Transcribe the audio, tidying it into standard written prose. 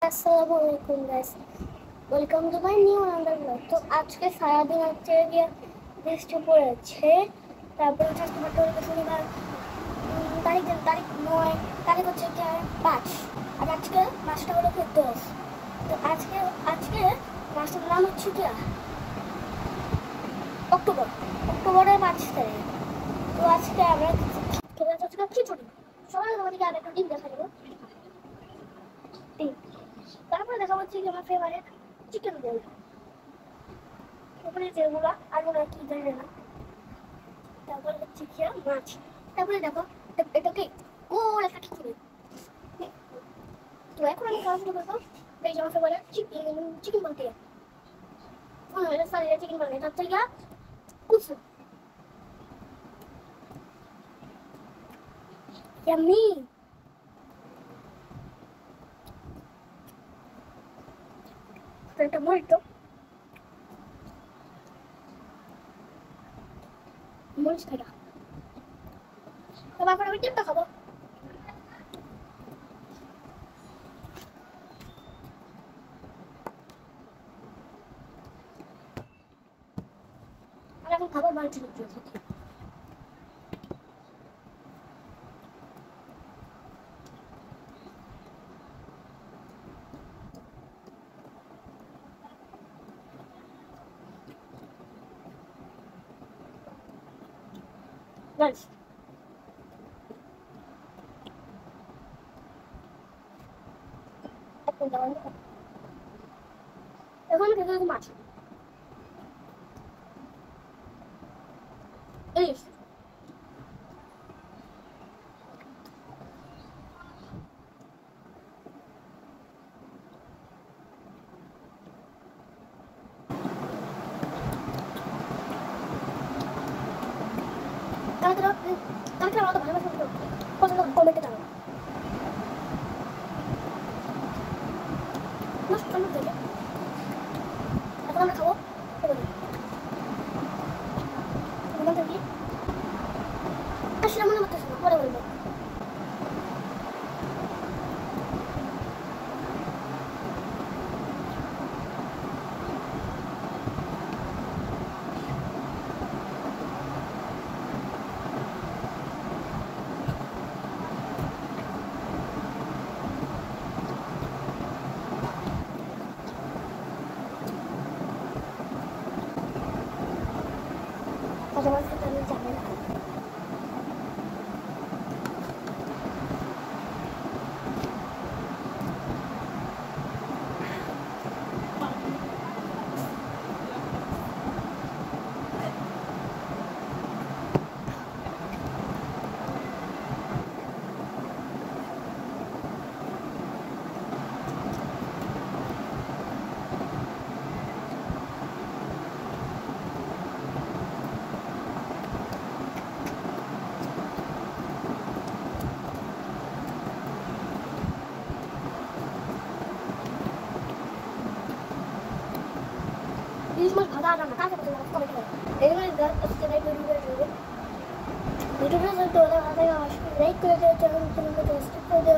আসসালামু আলাইকুম guys, welcome to my new another blog. তো আজকে সারাদিন হচ্ছে গিয়ে বৃষ্টি পড়েছে। তারপরে আজকে হচ্ছে শনিবার, তারিখ 9, তারিখ হচ্ছে গিয়ে 5, আর আজকে মাসটা হলো কি 10। তো আজকে আজকে মাসটার নাম হচ্ছে কি অক্টোবরের 5 তারিখ। তো আজকে আমরা খেতে যাচ্ছি খিচুড়ি। সবাই আমাদেরকে আর একটা ডিম দেখা দেবো। তারপরে দেখা হচ্ছে কি আমার ফেভারিট চিকেন রোল, তারপরে যেগুলো আলু না কি জানি না, তারপরে হচ্ছে কি মাছ। তারপরে দেখো এটা কি গোল একটা খিচুড়ি। তো এখন আমি খাওয়া শুরু করবো। এই যে আমার ফেভারিট চিকেন বলতে চিকেন বলতে এটা হচ্ছে গিয়া কুসু ইয়াম্মি। তো এটা মরিচ খাইটা। তারপর আমি টিপটা খাবো। আর এখন খাবার বাড়ছি সাথে। গাইস, এখন খেতে হবে মাছ। ইলিশ কালকে আমাদের ভালোবাসা পছন্দ কমেন্টে জানাবো। এখন আমরা খাবো সেটা মনে করতেছি না, পরে বলবো। Otherwise, আমি জানি না। ইলিশ মাছ ভাজা আর রান্না কাকে পছন্দ কমেন্ট করো। এগুলো সাবস্ক্রাইব করে ভিডিওটা যদি ভালো লাগে লাইক করে দিও, চ্যানেল করে দিও।